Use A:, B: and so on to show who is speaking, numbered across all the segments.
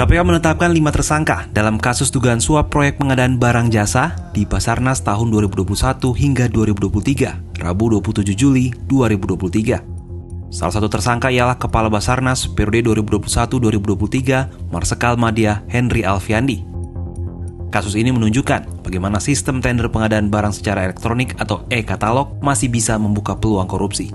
A: KPK menetapkan 5 tersangka dalam kasus dugaan suap proyek pengadaan barang jasa di Basarnas tahun 2021 hingga 2023, Rabu 27 Juli 2023. Salah satu tersangka ialah Kepala Basarnas periode 2021-2023, Marsikal Madya Henry Alfiandi. Kasus ini menunjukkan bagaimana sistem tender pengadaan barang secara elektronik atau e-katalog masih bisa membuka peluang korupsi.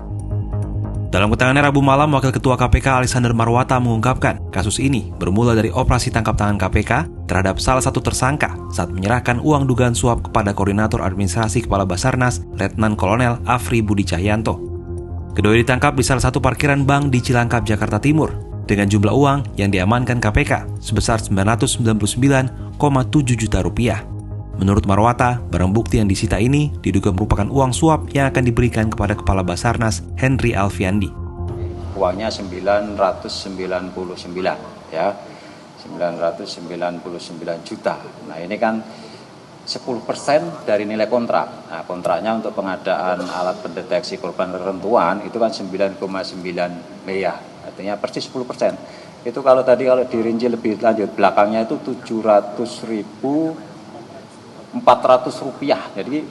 A: Dalam keterangannya Rabu malam, Wakil Ketua KPK Alexander Marwata mengungkapkan kasus ini bermula dari operasi tangkap tangan KPK terhadap salah satu tersangka saat menyerahkan uang dugaan suap kepada Koordinator Administrasi Kepala Basarnas, Letnan Kolonel Afri Budi Cahyanto. Keduanya ditangkap di salah satu parkiran bank di Cilangkap, Jakarta Timur, dengan jumlah uang yang diamankan KPK sebesar 999,7 juta rupiah. Menurut Marwata, barang bukti yang disita ini diduga merupakan uang suap yang akan diberikan kepada Kepala Basarnas Henry Alfiandi.
B: Uangnya 999 ya. 999 juta. Nah, ini kan 10% dari nilai kontrak. Nah, kontraknya untuk pengadaan alat pendeteksi korban reruntuhan itu kan 9,9 miliar. Artinya persis 10%. Itu kalau dirinci lebih lanjut, belakangnya itu 700.400 rupiah, jadi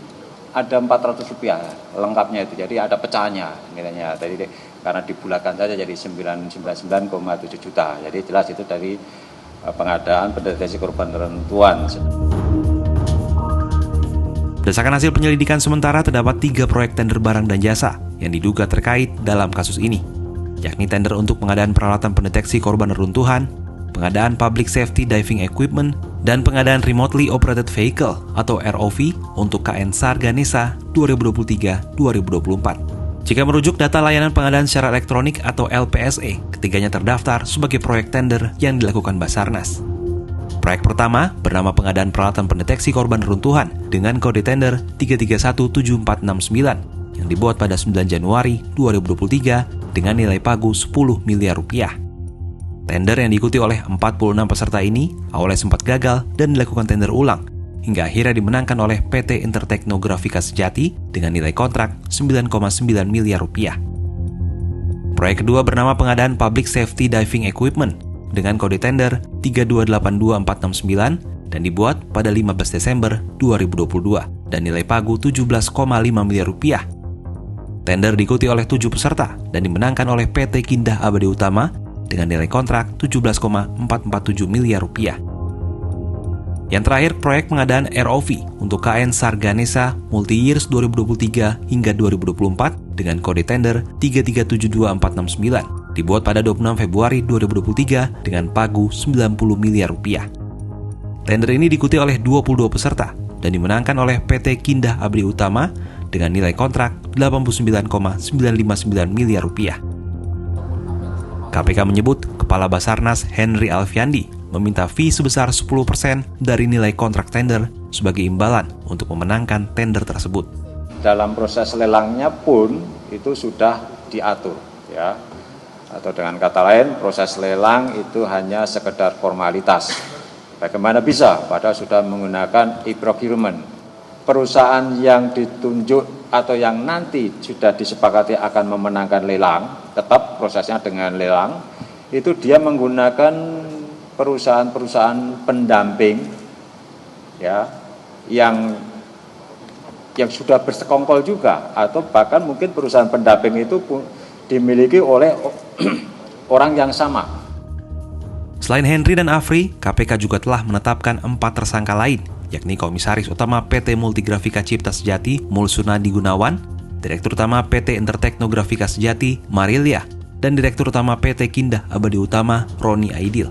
B: ada 400 rupiah lengkapnya itu, jadi ada pecahannya nilainya. Tadi karena dibulatkan saja jadi 999,7 juta, jadi jelas itu dari pengadaan pendeteksi korban reruntuhan.
A: Berdasarkan hasil penyelidikan sementara, terdapat 3 proyek tender barang dan jasa yang diduga terkait dalam kasus ini, yakni tender untuk pengadaan peralatan pendeteksi korban reruntuhan, pengadaan Public Safety Diving Equipment, dan pengadaan Remotely Operated Vehicle atau ROV untuk KN SAR Ganesha 2023-2024. Jika merujuk data layanan pengadaan secara elektronik atau LPSE, ketiganya terdaftar sebagai proyek tender yang dilakukan Basarnas. Proyek pertama bernama pengadaan peralatan pendeteksi korban reruntuhan dengan kode tender 3317469 yang dibuat pada 9 Januari 2023 dengan nilai pagu 10 miliar rupiah. Tender yang diikuti oleh 46 peserta ini awalnya sempat gagal dan dilakukan tender ulang, hingga akhirnya dimenangkan oleh PT Interteknografika Sejati dengan nilai kontrak 9,9 miliar rupiah. Proyek kedua bernama pengadaan Public Safety Diving Equipment dengan kode tender 3282469 dan dibuat pada 15 Desember 2022 dan nilai pagu 17,5 miliar rupiah. Tender diikuti oleh 7 peserta dan dimenangkan oleh PT Kindah Abadi Utama dengan nilai kontrak 17,447 miliar rupiah. Yang terakhir, proyek pengadaan ROV untuk KN SAR Ganesha Multi-Years 2023 hingga 2024 dengan kode tender 3372469 dibuat pada 26 Februari 2023 dengan pagu 90 miliar rupiah. Tender ini diikuti oleh 22 peserta dan dimenangkan oleh PT Kindah Abadi Utama dengan nilai kontrak 89,959 miliar rupiah. KPK menyebut Kepala Basarnas Henry Alfiandi meminta fee sebesar 10% dari nilai kontrak tender sebagai imbalan untuk memenangkan tender tersebut.
B: Dalam proses lelangnya pun itu sudah diatur, ya. Atau dengan kata lain, proses lelang itu hanya sekedar formalitas. Bagaimana bisa? Padahal sudah menggunakan e-procurement. Perusahaan yang ditunjuk atau yang nanti sudah disepakati akan memenangkan lelang, tetap prosesnya dengan lelang, itu dia menggunakan perusahaan-perusahaan pendamping, ya, yang sudah bersekongkol juga, atau bahkan mungkin perusahaan pendamping itu dimiliki oleh orang yang sama.
A: Selain Henry dan Afri, KPK juga telah menetapkan 4 tersangka lain, yakni Komisaris Utama PT Multigrafika Cipta Sejati Mulsunadi Gunawan, Direktur Utama PT Interteknografika Sejati Marilia, dan Direktur Utama PT Kindah Abadi Utama Roni Aidil.